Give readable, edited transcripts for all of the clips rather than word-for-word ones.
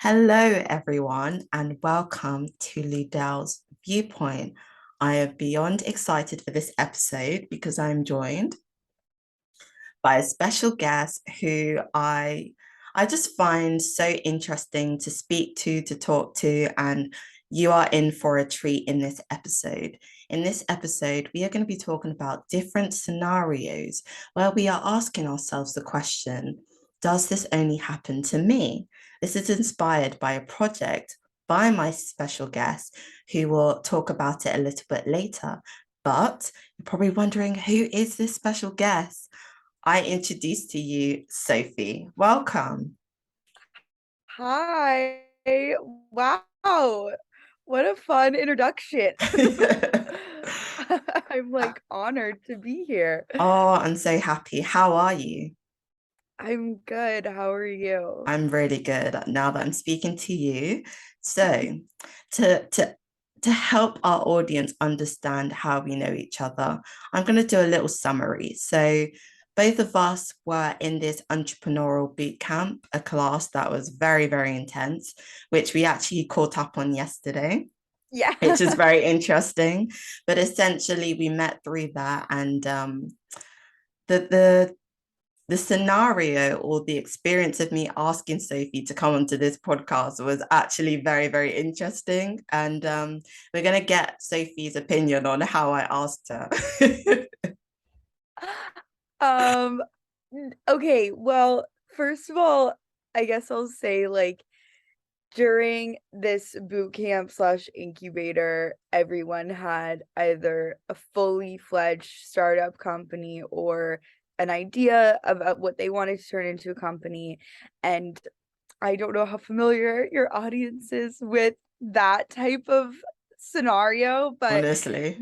Hello, everyone, and welcome to Ludel's Viewpoint. I am beyond excited for this episode because I'm joined by a special guest who I just find so interesting to speak to talk to, and you are in for a treat in this episode. In this episode, we are going to be talking about different scenarios where we are asking ourselves the question, does this only happen to me? This is inspired by a project by my special guest, who will talk about it a little bit later. But you're probably wondering, who is this special guest? I introduce to you Sophie. Welcome. Hi. Wow. What a fun introduction. I'm like honored to be here. Oh, I'm so happy. How are you? I'm good. How are you? I'm really good now that I'm speaking to you. So, to to to help our audience understand how we know each other, I'm going to do a little summary. So, both of us were in this entrepreneurial boot camp, a class that was very, very intense, which we actually caught up on yesterday, Yeah. which is very interesting. But essentially, we met through that, and the the the scenario or the experience of me asking Sophie to come onto this podcast was actually very, very interesting. And we're going to get Sophie's opinion on how I asked her. Um, okay, well, first of all, I guess I'll say like during this boot camp slash incubator, everyone had either a fully fledged startup company or an idea about what they wanted to turn into a company. And I don't know how familiar your audience is with that type of scenario, but Honestly.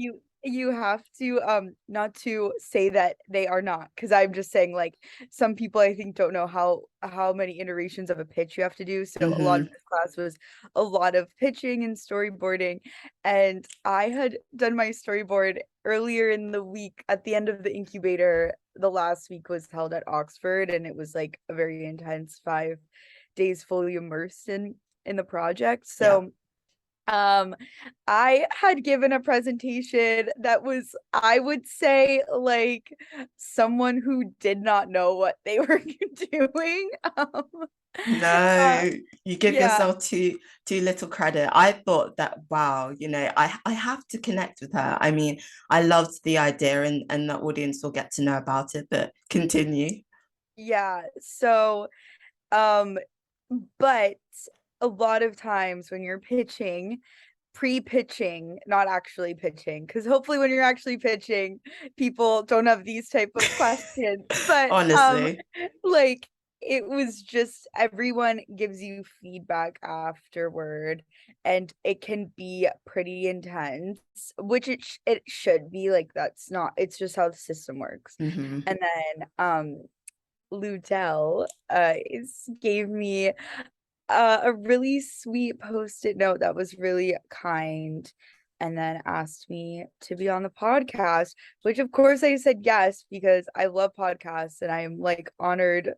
you have to not to say that they are not, because I'm just saying like some people I think don't know how many iterations of a pitch you have to do. So a lot of Mm-hmm. this class was a lot of pitching and storyboarding, and I had done my storyboard earlier in the week at the end of the incubator. The last week was held at Oxford, and it was like a very intense 5 days fully immersed in the project. Yeah. So I had given a presentation that was, I would say, like someone who did not know what they were doing. Uh, No, you give yeah, yourself too little credit. I thought that, wow, I have to connect with her. I mean, I loved the idea, and the audience will get to know about it, but continue. yeah. So, um, but a lot of times when you're pitching, pre-pitching, not actually pitching, because hopefully when you're actually pitching, people don't have these type of questions. But Honestly. like it was just everyone gives you feedback afterward, and it can be pretty intense, which it should be. Like that's not, it's just how the system works. Hmm. And then Ludel gave me a really sweet post-it note that was really kind, and then asked me to be on the podcast, which of course I said yes because I love podcasts and I'm like honored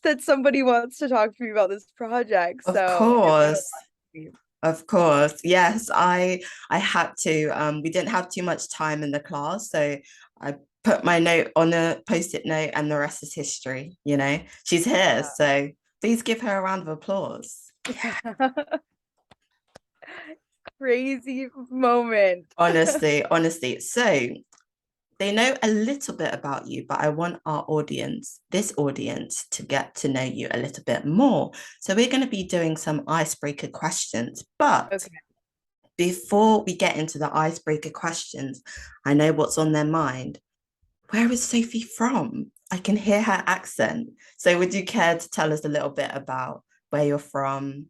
that somebody wants to talk to me about this project. Of So it meant a course. lot to me. Of course. Yes, I had to. We didn't have too much time in the class, so I put my note on a post-it note, and the rest is history, you know. She's here, so please give her a round of applause. Yeah. Crazy moment. Honestly, honestly. So they know a little bit about you, but I want our audience, this audience, to get to know you a little bit more. So we're going to be doing some icebreaker questions, but Okay. before we get into the icebreaker questions, I know what's on their mind. Where is Sophie from? I can hear her accent. So, would you care to tell us a little bit about where you're from?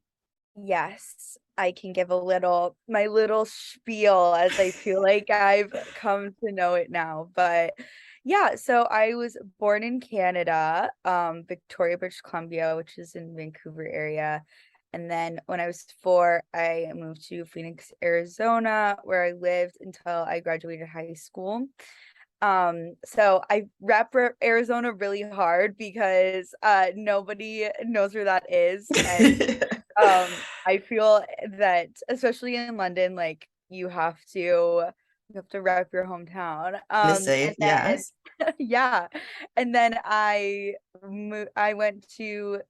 Yes, I can give a little my little spiel as I feel like I've come to know it now. But yeah, so I was born in Canada, Victoria, British Columbia, which is in Vancouver area. And then when I was 4, I moved to Phoenix, Arizona, where I lived until I graduated high school. So I rep Arizona really hard because nobody knows where that is. And I feel that especially in London, like you have to rep your hometown. And Honestly, then yes. yeah, and then I went to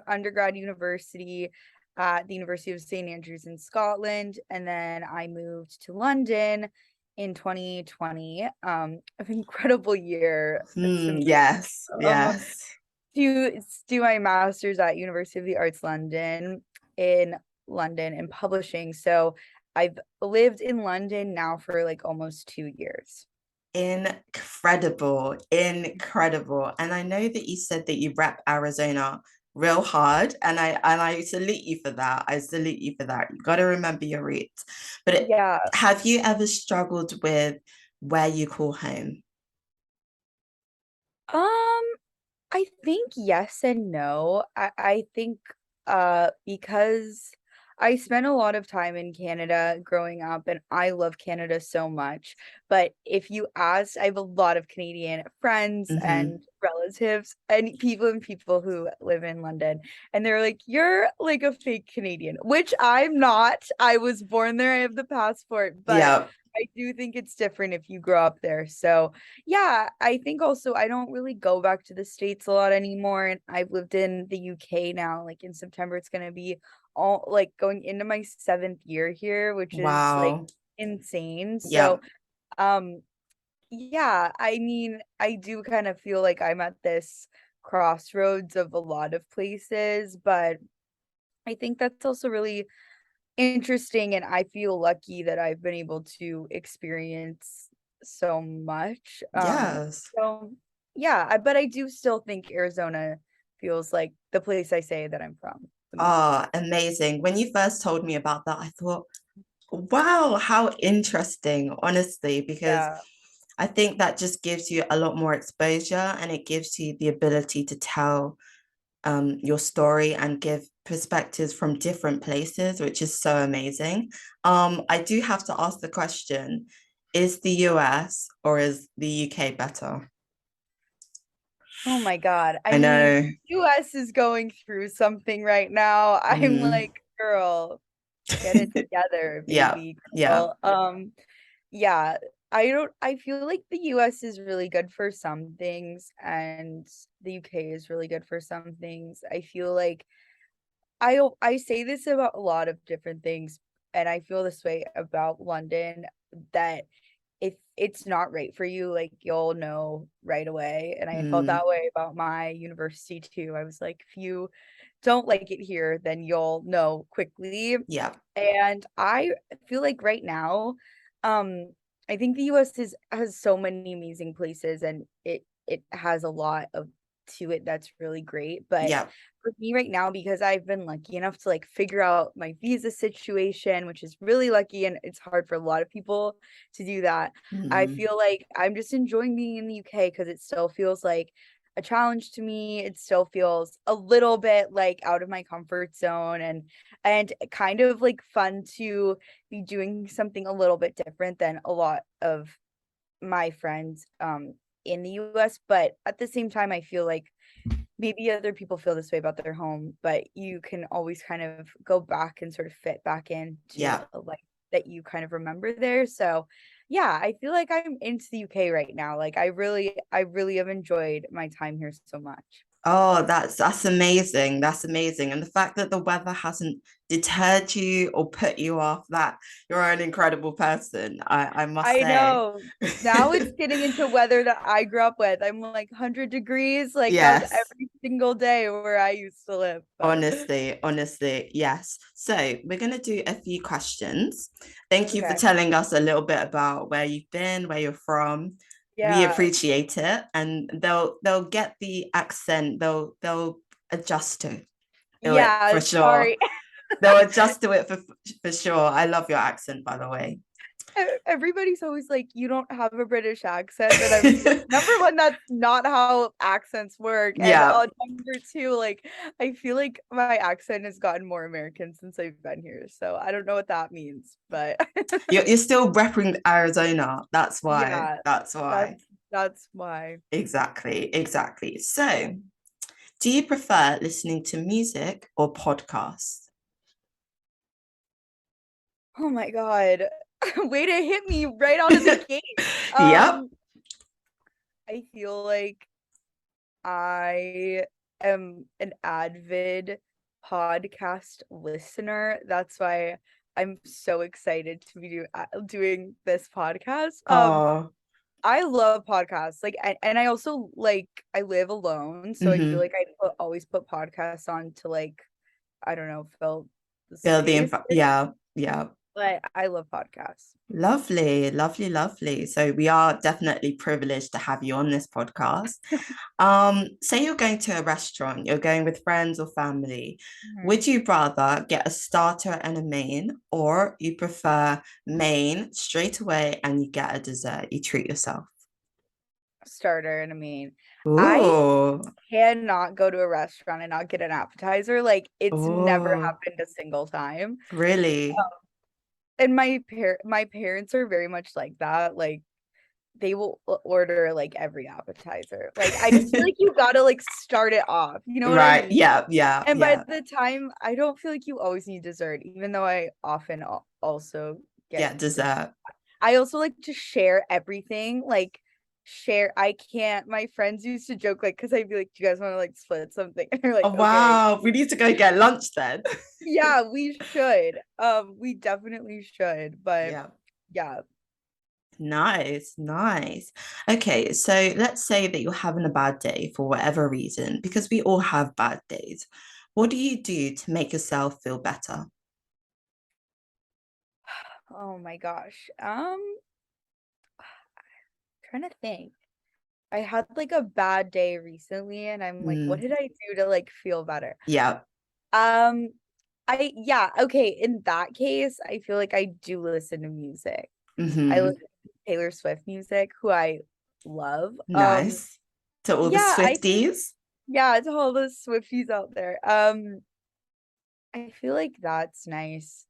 undergrad university at the University of St. Andrews in Scotland, and then I moved to London in 2020. An incredible year. It's been great. Yes, Um, yes. do my master's at University of the Arts London in London in publishing. So I've lived in London now for like almost 2 years. Incredible, incredible. And I know that you said that you rep Arizona real hard, and I salute you for that. I salute you for that. You got to remember your roots. But Yeah. have you ever struggled with where you call home? Um, I think yes and no. I think because I spent a lot of time in Canada growing up and I love Canada so much. But if you ask, I have a lot of Canadian friends Hmm. and relatives and people who live in London, and they're like, "You're like a fake Canadian," which I'm not. I was born there, I have the passport, but Yeah, I do think it's different if you grow up there. So yeah, I think also I don't really go back to the States a lot anymore. And I've lived in the UK now. Like in September, it's gonna be all like going into my seventh year here, which is like wow. insane. Yeah, So um yeah, I mean, I do kind of feel like I'm at this crossroads of a lot of places, but I think that's also really interesting, and I feel lucky that I've been able to experience so much. yes. So yeah, but I do still think Arizona feels like the place I say that I'm from the most. Oh, amazing. When you first told me about that, I thought, wow, how interesting, honestly, because Yeah. I think that just gives you a lot more exposure, and it gives you the ability to tell your story and give perspectives from different places, which is so amazing. I do have to ask the question, is the US or is the UK better? Oh my God. I I mean, know. US is going through something right now. I'm Mm. like, girl, get it together, Yeah, baby yeah, girl. Yeah, I feel like the US is really good for some things and the UK is really good for some things. I feel like I say this about a lot of different things, and I feel this way about London, that if it's not right for you, like you'll know right away. And I felt mm, that way about my university too. I was like, if you don't like it here, then you'll know quickly. yeah, And I feel like right now, um, I think the US has so many amazing places, and it has a lot of to it that's really great. But yeah. for me right now, because I've been lucky enough to like figure out my visa situation, which is really lucky, and it's hard for a lot of people to do that. I Mm, feel like I'm just enjoying being in the UK because it still feels like a challenge to me. It still feels a little bit like out of my comfort zone, and kind of like fun to be doing something a little bit different than a lot of my friends in the US. But at the same time, I feel like maybe other people feel this way about their home, but you can always kind of go back and sort of fit back into yeah. a life that you kind of remember there. So yeah, I feel like I'm into the UK right now. Like I really have enjoyed my time here so much. Oh, that's amazing. That's amazing. And the fact that the weather hasn't deterred you or put you off, that you're an incredible person, I must I say. know. Now it's getting into weather that I grew up with. I'm like 100 degrees. Like that's Yes, every single day where I used to live. But honestly, honestly, yes. So we're going to do a few questions. Thank you for okay. telling us a little bit about where you've been, where you're from. We Yeah. appreciate it, and they'll get the accent. They'll adjust to it Yeah, for sure. sorry. They'll adjust to it for sure. I love your accent, by the way. Everybody's always like, "You don't have a British accent," and I was like, number one, that's not how accents work, and Yeah, number two, like, I feel like my accent has gotten more American since I've been here, so I don't know what that means, but you're still repping Arizona. That's why. yeah, That's that's why. that's why. Exactly, exactly. So, do you prefer listening to music or podcasts? Oh my God. Way to hit me right out of the gate. Yep. I feel like I am an avid podcast listener. That's why I'm so excited to be doing this podcast. Oh, I love podcasts. Like, and I also like I live alone, so I feel mm-hmm. like always put podcasts on to like I don't know, fill the Feel the space. yeah, yeah. But I love podcasts. Lovely, lovely, lovely. So we are definitely privileged to have you on this podcast. Say you're going to a restaurant, you're going with friends or family. Mhm. Would you rather get a starter and a main, or you prefer main straight away and you get a dessert, you treat yourself? Starter and a main. I Ooh, cannot go to a restaurant and not get an appetizer. Like it's never oh, happened a single time. really? And my parents are very much like that. Like they will order like every appetizer. Like I just feel like you gotta like start it off. You know what I Right. mean? Yeah, yeah, And by yeah. the time I don't feel like you always need dessert, even though I often also get Get dessert. dessert. I also like to share everything. Like share I can't my friends used to joke like because I'd be like, do you guys want to like split something? And they're like, Oh, okay. wow. We need to go get lunch then. Yeah, we should. We definitely should. But Yeah. yeah. Nice, nice. Okay, so let's say that you're having a bad day for whatever reason, because we all have bad days. What do you do to make yourself feel better? Oh my gosh. Trying to think. I had like a bad day recently and I'm like, what Mm, did I do to like feel better? yeah. Um, I yeah, okay, in that case, I feel like I do listen to music. I Hmm. listen to Taylor Swift music, who I love. Nice. To all the Yeah, I think Swifties. yeah, to all the Swifties out there. I feel like that's nice.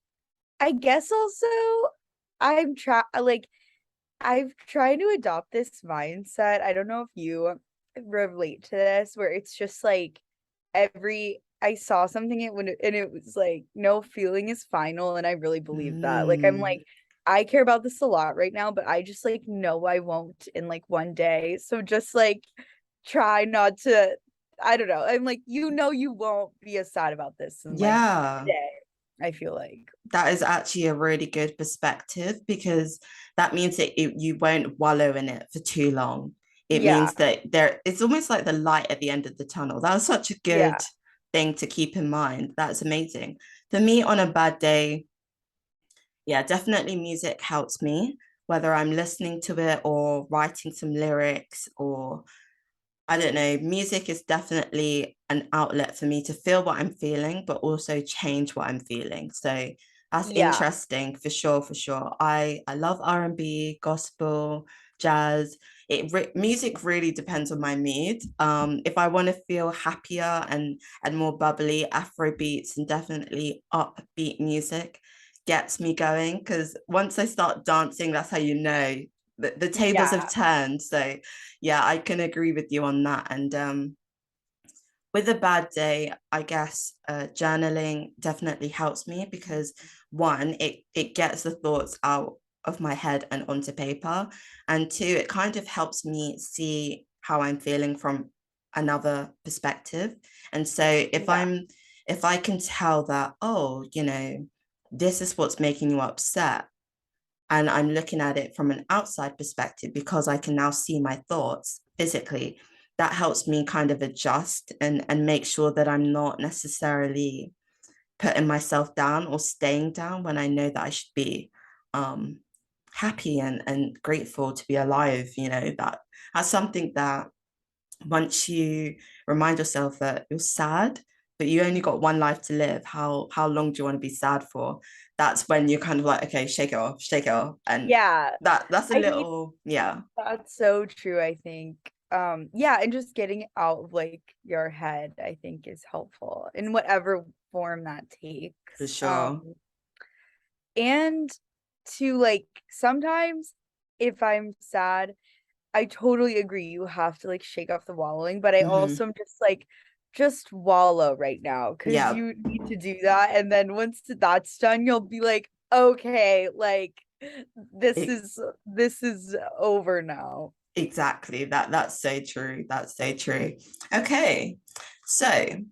I guess also I've tried to adopt this mindset. I don't know if you relate to this, where it's just like every I saw something and it was like no feeling is final, and I really believe that. Like I'm Mm, like I care about this a lot right now, but I just like know I won't in like one day. So just like try not to. I don't know. I'm like you won't be as sad about this in like a yeah. day. I feel like That is actually a really good perspective because that means that you won't wallow in it for too long. It yeah, means that it's almost like the light at the end of the tunnel. That was such a good yeah, thing to keep in mind. That's amazing. For me, on a bad day, yeah, definitely music helps me, whether I'm listening to it or writing some lyrics or I don't know, music is definitely an outlet for me to feel what I'm feeling, but also change what I'm feeling. So that's yeah, interesting for sure, for sure. I love R&B, gospel, jazz. Music really depends on my mood. If I want to feel happier and more bubbly, Afro beats and definitely upbeat music gets me going because once I start dancing, that's how you know the tables have yeah, turned. So yeah, I can agree with you on that. And with a bad day, I guess journaling definitely helps me because one, it gets the thoughts out of my head and onto paper, and two, it kind of helps me see how I'm feeling from another perspective. And so yeah, if I can tell that, oh, this is what's making you upset, and I'm looking at it from an outside perspective because I can now see my thoughts physically, that helps me kind of adjust and make sure that I'm not necessarily putting myself down or staying down when I know that I should be um, happy and grateful to be alive. That's something that once you remind yourself that you're sad, but you only got one life to live, how long do you want to be sad for? That's when you're kind of like, okay, shake it off. And yeah. that's a I mean, little, yeah, that's so true, I think. Yeah, and just getting it out of like your head, I think is helpful in whatever form that for takes. sure. And to like sometimes if I'm sad, I totally agree. You have to like shake off the wallowing, but I Hmm. also am just like, just wallow right now because Yeah, you need to do that. And then once that's done, you'll be like, okay, like this It, is this is over now. exactly. That's so true. That's so true. Okay. So,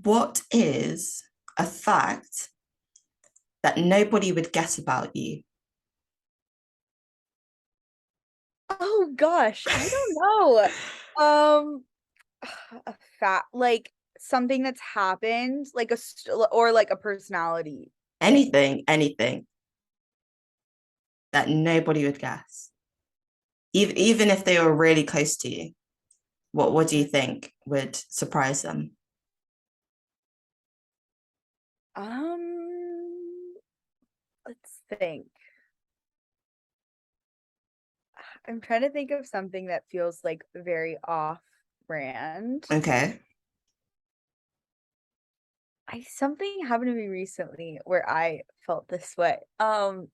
what is a fact that nobody would guess about you? Oh gosh, I don't know. Um a fact, like something that's happened, like or like a personality thing. Anything, anything that nobody would guess. Even if they were really close to you, what do you think would surprise them? Um, let's think. I'm trying to think of something that feels like very off brand. Okay. I something happened to me recently where I felt this way. Um,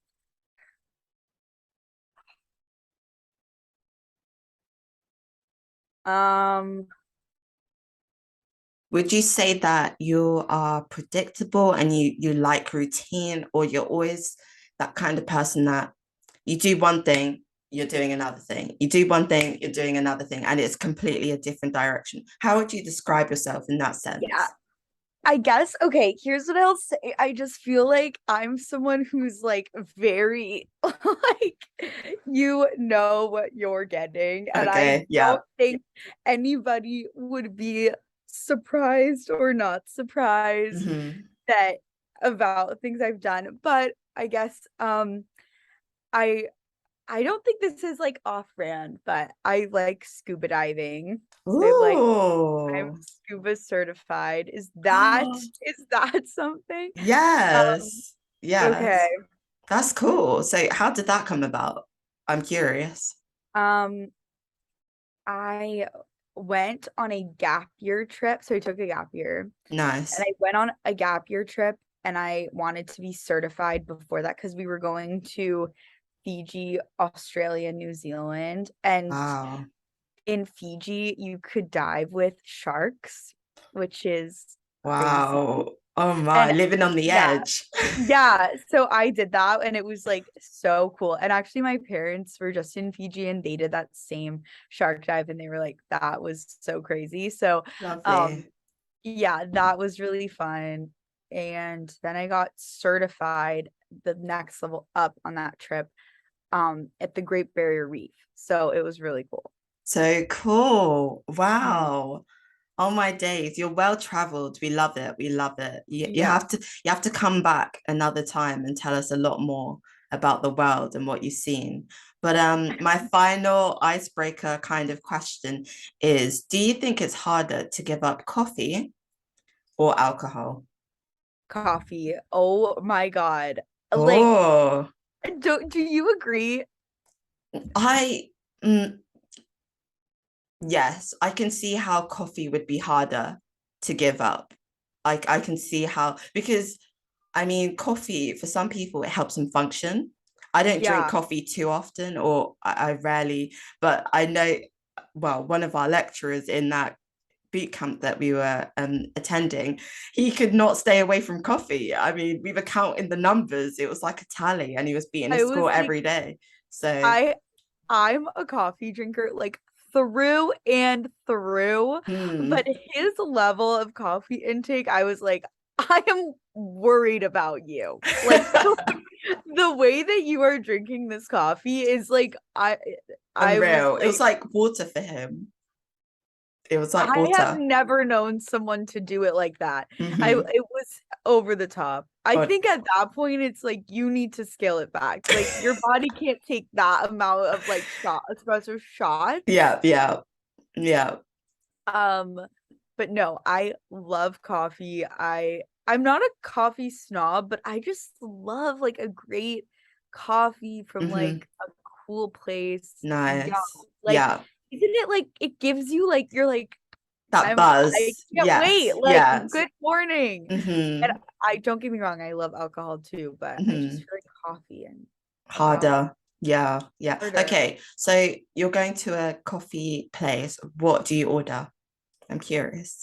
Would you say that you are predictable and you like routine, or you're always that kind of person that you do one thing, you're doing another thing. You do one thing, you're doing another thing, and it's completely a different direction. How would you describe yourself in that yeah, sense? I guess, okay, here's what I'll say. I just feel like I'm someone who's like very like you know what you're getting, and I Okay, yeah. don't think anybody would be surprised or not surprised Hmm. that about things I've done. But I guess I I don't think this is like off brand, but I like scuba diving. So like I'm Ooh. scuba certified. Is that something? Um, Yes. okay. Yes. That's cool. So how did that come about? I'm curious. Um, I went on a gap year trip. So I took a gap year and Nice. I went on a gap year trip and I wanted to be certified before that because we were going to Fiji, Australia, New Zealand. And Wow. in Fiji, you could dive with sharks, which is crazy. Wow. Oh my, And living on the yeah, edge. yeah. So I did that and it was like so cool. And actually, my parents were just in Fiji and they did that same shark dive and they were like, that was so crazy. So, um, Lovely. yeah, that was really fun. And then I got certified the next level up on that trip, at the Great Barrier Reef. So it was really cool. So cool. Mhm. Wow. Oh my days. You're well traveled. We love it. We love it. You Yeah. have to come back another time and tell us a lot more about the world and what you've seen. But my final icebreaker kind of question is, do you think it's harder to give up coffee or alcohol? Coffee. Oh my God. Like, Oh, do you agree? I mm, yes, I can see how coffee would be harder to give up. I can see how, because I mean, coffee for some people it helps them function. I don't drink Yeah, coffee too often, or I rarely, but I know, well, one of our lecturers in that boot camp that we were attending, he could not stay away from coffee. I mean, we were counting the numbers. It was like a tally, and he was beating I his was score like, every day. So, I I'm a coffee drinker like through and through, but hmm, his level of coffee intake, I was like, I am worried about you. Like the way that you are drinking this coffee is like I was unreal. It was like like water for him. It was like I have water. never known someone to do it like that. Hmm. It was over the top. I But think at that point it's like you need to scale it back. Like your body can't take that amount of like espresso shots. yeah, yeah, yeah. Um, but no, I love coffee. I'm not a coffee snob, but I just love like a great coffee from Hmm. like a cool place. Yeah. Nice. Like, Yeah. isn't it like it gives you like you're like That I buzz. can't Yes, wait. Like, yes. good morning. And Hmm. I don't get me wrong, I love alcohol too, but I just Hmm. feel like coffee and alcohol Harder. Yeah, yeah. harder. Okay, so you're going to a coffee place. What do you order? I'm curious.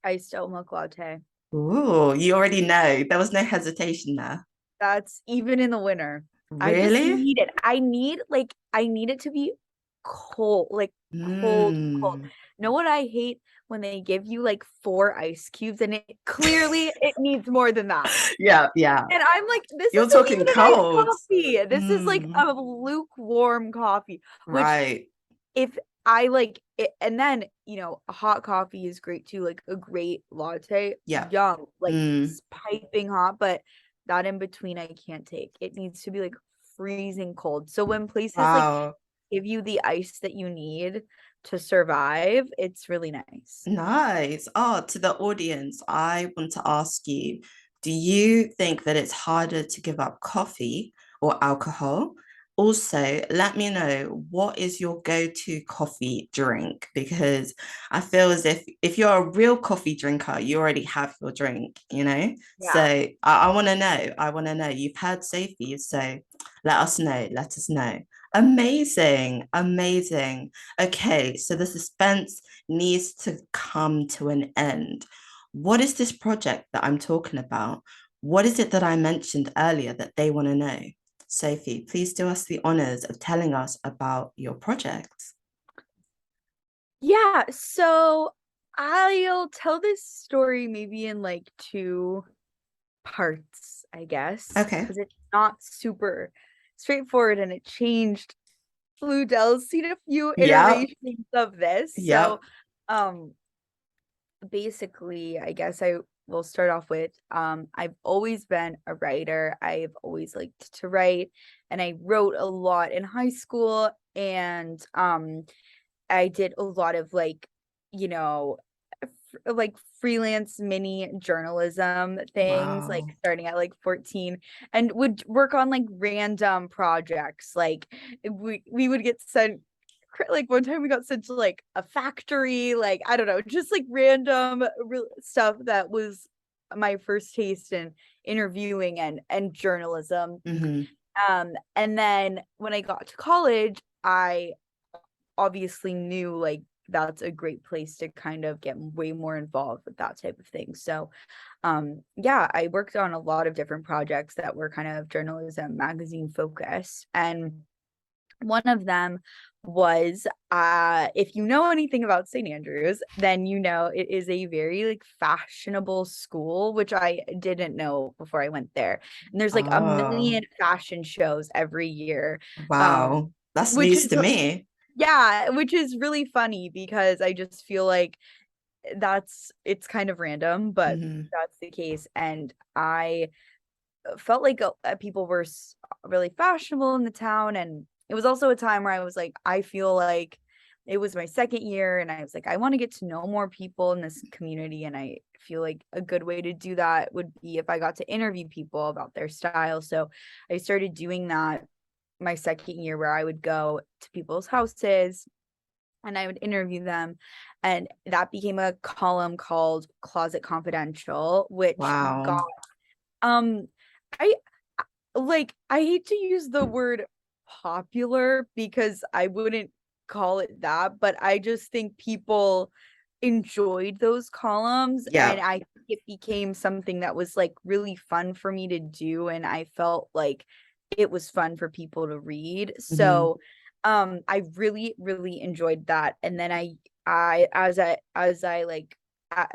Iced oat milk latte. Ooh, you already know. There was no hesitation there. That's even in the winter. I just Really? need it. I need it to be cold, like cold, cold. Mm. Know what I hate when they give you like 4 ice cubes and it clearly it needs more than that. Yeah, yeah. And I'm like, this You're isn't talking even a nice cold. coffee. This is like Mm. a lukewarm coffee, which Right. if I like it, and then a hot coffee is great too, like a great latte, Yeah. yum, like Mm. piping hot, but that in between I can't take. It needs to be like freezing cold. So when places like Wow. give you the ice that you need to survive, it's really nice. Nice. Oh, to the audience, I want to ask you, do you think that it's harder to give up coffee or alcohol? Also, let me know what is your go-to coffee drink because I feel as if you're a real coffee drinker, you already have your drink, you know? So Yeah. I want to know. I want to know. You've heard Sophie, so let us know. Let us know. Amazing. Amazing. Okay, so the suspense needs to come to an end. What is this project that I'm talking about? What is it that I mentioned earlier that they want to know? Sophie, please do us the honors of telling us about your project. Yeah, so I'll tell this story maybe in like two parts, I guess, Okay. because it's not super straightforward and it changed. Ludel's seen a few Yep. iterations of this. So, Yep. um, basically, I guess I will start off with I've always been a writer. I've always liked to write, and I wrote a lot in high school, and I did a lot of like, you know, like freelance mini journalism things, like Wow. starting at like 14, and would work on like random projects. Like we would get sent like one time we got sent to like a factory, like I don't know, just like random stuff that was my first taste in interviewing and journalism. Mm-hmm. And then when I got to college, I obviously knew like that's a great place to kind of get way more involved with that type of thing. So, yeah, I worked on a lot of different projects that were kind of journalism magazine focused. And one of them was if you know anything about St. Andrews, then you know it is a very like fashionable school, which I didn't know before I went there. And there's like a Oh, million fashion shows every year. wow. That's Which news is to me. yeah, which is really funny because I just feel like it's kind of random, but Mm-hmm. that's the case. And I felt like people were really fashionable in the town. And it was also a time where I was like, I feel like it was my second year, and I was like, I want to get to know more people in this community. And I feel like a good way to do that would be if I got to interview people about their style. So I started doing that my second year, where I would go to people's houses and I would interview them. And that became a column called Closet Confidential, which got Wow. um I I hate to use the word popular because I wouldn't call it that, but I just think people enjoyed those columns, and Yeah. I think it became something that was like really fun for me to do, and I felt like it was fun for people to read. Mm-hmm. So I really really enjoyed that. And then I as I like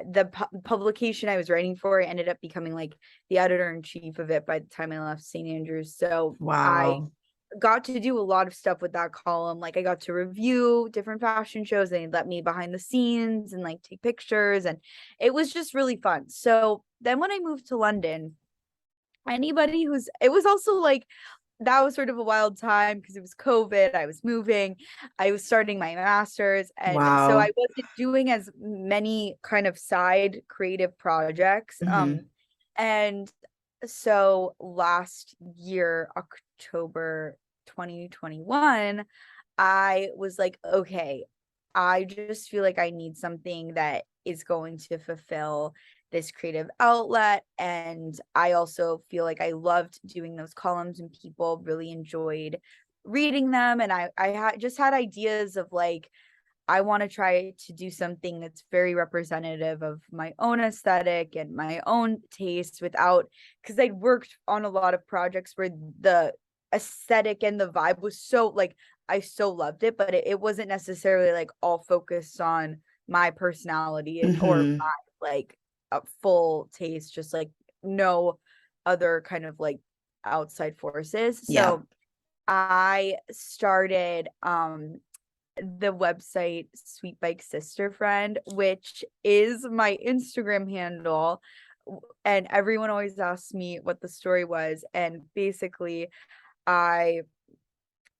the publication I was writing for ended up becoming like the editor in chief of it by the time I left St. Andrews. So I Wow. got to do a lot of stuff with that column. Like I got to review different fashion shows. They let me behind the scenes and like take pictures, and it was just really fun. So then when I moved to London, anybody who's it was also like that was sort of a wild time because it was COVID. I was moving, I was starting my master's, and so I Wow. wasn't doing as many kind of side creative projects. Mm-hmm. And so last year, October 2021, I was like, okay, I just feel like I need something that is going to fulfill this creative outlet. And I also feel like I loved doing those columns and people really enjoyed reading them. And I just had ideas of like, I want to try to do something that's very representative of my own aesthetic and my own taste without, because I'd worked on a lot of projects where the aesthetic and the vibe was so like, I so loved it, but it wasn't necessarily like all focused on my personality or Mm-hmm. my like a full taste, just like no other kind of like outside forces. Yeah. So I started the website Sweet Bike Sister Friend, which is my Instagram handle. And everyone always asks me what the story was. And basically, I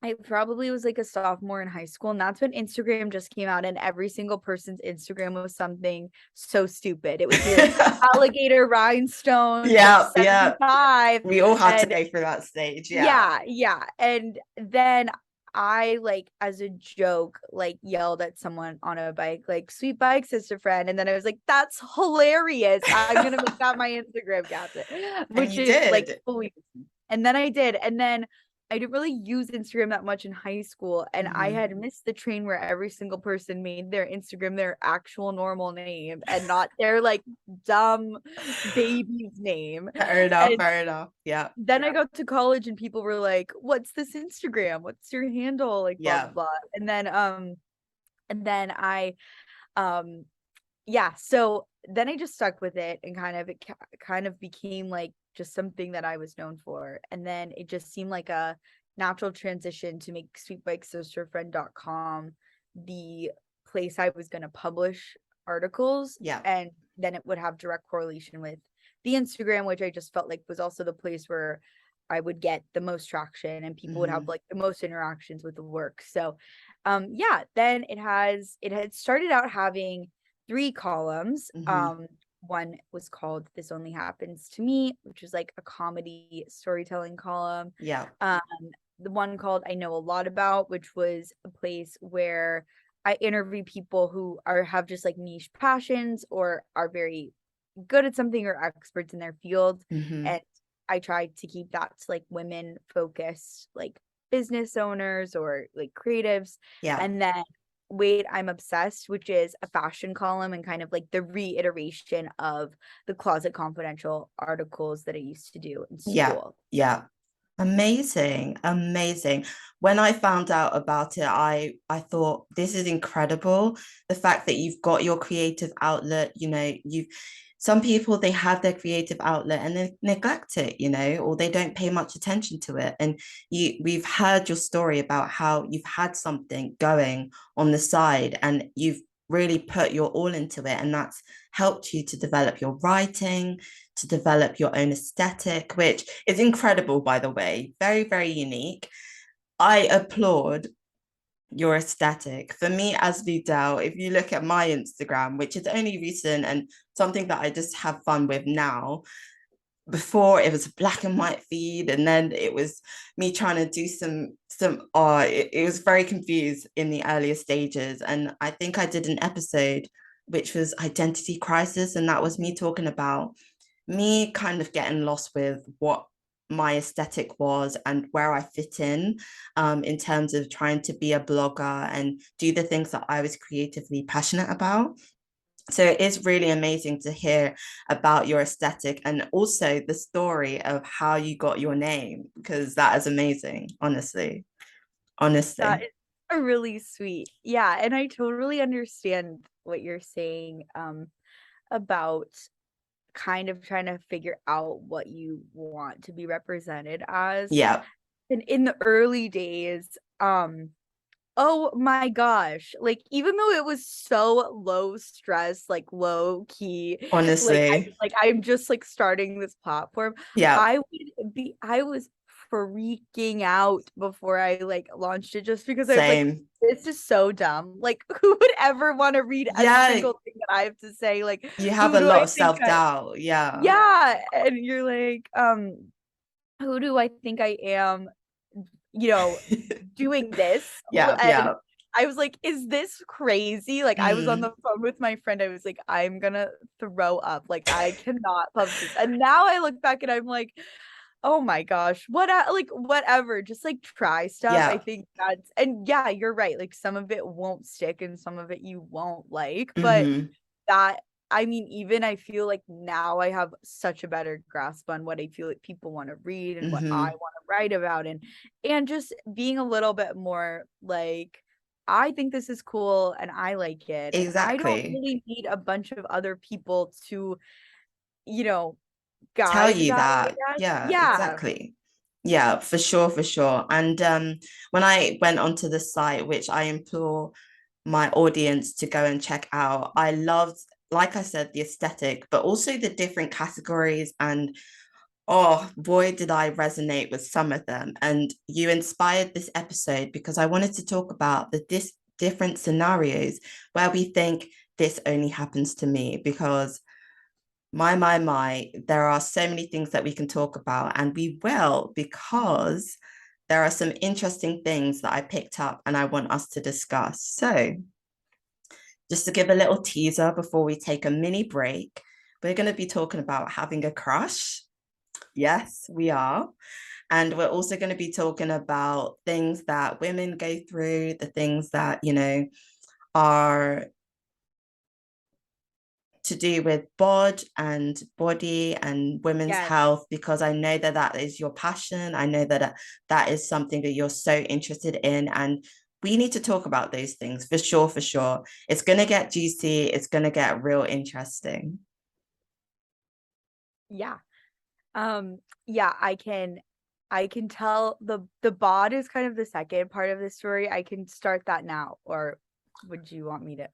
I probably was like a sophomore in high school, and that's when Instagram just came out, and every single person's Instagram was something so stupid. It would be like alligator rhinestones, like Yeah, yeah. 75. We all had to And go through that stage. Yeah. yeah. And then I like as a joke, like yelled at someone on a bike, like "Sweet Bike Sister Friend." And then I was like, that's hilarious. I'm gonna make that my Instagram caption, And which you is like did. fully. And then I did. And then I didn't really use Instagram that much in high school. And I Mhm. had missed the train where every single person made their Instagram their actual normal name and not their like dumb baby's name. Fair enough, And fair enough. Yeah, then I got to college and people were like, "What's this Instagram? What's your handle?" Like blah blah yeah. blah. And then I um yeah, so then I just stuck with it and kind of became like just something that I was known for. And then it just seemed like a natural transition to make sweetbikesisterfriend.com the place I was going to publish articles, Yeah. and then it would have direct correlation with the Instagram, which I just felt like was also the place where I would get the most traction and people would have Hmm. like the most interactions with the work. So yeah, then it had started out having three columns. Hmm. One was called "This Only Happens to Me," which is like a comedy storytelling column. Yeah. Um, the one called "I Know a Lot About," which was a place where I interview people who have just like niche passions or are very good at something or experts in their field. Hmm. And I tried to keep that to like women focused, like business owners or like creatives. Yeah. And then Wait, I'm Obsessed, which is a fashion column and kind of like the reiteration of the Closet Confidential articles that I used to do in Yeah. school. Yeah. Amazing, amazing. When I found out about it, I thought this is incredible. The fact that you've got your creative outlet, you've some people they have their creative outlet and they neglect it, or they don't pay much attention to it. And we've heard your story about how you've had something going on the side and you've really put your all into it, and that's helped you to develop your writing, to develop your own aesthetic, which is incredible, by the way. Very, very unique. I applaud your aesthetic. For me, as Ludel, if you look at my Instagram, which is only recent and something that I just have fun with now, before it was a black and white feed, and then it was me trying to do it was very confused in the earlier stages. And I think I did an episode which was identity crisis, and that was me talking about me kind of getting lost with what my aesthetic was and where I fit in terms of trying to be a blogger and do the things that I was creatively passionate about. So it is really amazing to hear about your aesthetic and also the story of how you got your name, because that is amazing, honestly. That Honestly. is a really sweet. Yeah, and I totally understand what you're saying about kind of trying to figure out what you want to be represented as. Yeah, And in the early days, oh my gosh, like even though it was so low stress, like low key, honestly. I'm just like starting this platform, Yeah, I was freaking out before I like launched it just because I was like, same. this is so dumb. Like who would ever want to read a Yeah, single thing that I have to say? Like you have who a do lot I of think self-doubt. Yeah. yeah, and you're like, who do I think I am, you know, doing this? Yeah, And yeah. I was like, is this crazy? Like I was on Mm. the phone with my friend. I was like, I'm gonna throw up. Like I cannot publish this. And now I look back and I'm like, Oh my gosh. Like whatever, just like try stuff. I Yeah. think that's, and yeah, you're right. Like some of it won't stick and some of it you won't like, but Mm-hmm. that I mean, even I feel like now I have such a better grasp on what I feel like people want to read and what I Mm-hmm. want to write about, and just being a little bit more like, I think this is cool and I like it, and I don't Exactly. really need a bunch of other people to, you know, Tell guide you that, I that. guess. Yeah, Yeah. exactly. Yeah, for sure, for sure. And when I went onto the site, which I implore my audience to go and check out, I loved, like I said, the aesthetic, but also the different categories. And oh boy, did I resonate with some of them. And you inspired this episode because I wanted to talk about the different scenarios where we think this only happens to me, because my, there are so many things that we can talk about, and we will, because there are some interesting things that I picked up and I want us to discuss. So, just to give a little teaser before we take a mini break, we're going to be talking about having a crush. Yes, we are. And we're also going to be talking about things that women go through, the things that, are to do with body and women's Yes. health, because I know that that is your passion. I know that that is something that you're so interested in, and we need to talk about those things for sure, for sure. It's going to get juicy. It's going to get real interesting. Yeah. Yeah, I can tell the bod is kind of the second part of the story. I can start that now, or would you want me to?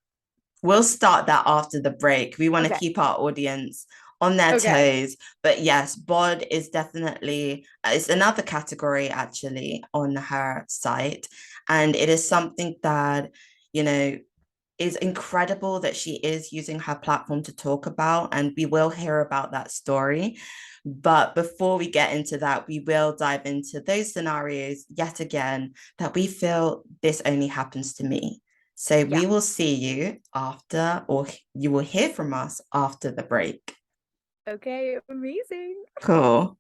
We'll start that after the break. We want to Okay. keep our audience on their Okay. toes. But yes, bod is definitely, it's another category actually on her site. And it is something that, you know, is incredible that she is using her platform to talk about. And we will hear about that story. But before we get into that, we will dive into those scenarios yet again that we feel this only happens to me. So Yeah. we will see you after, or you will hear from us after the break. Okay, amazing. Cool.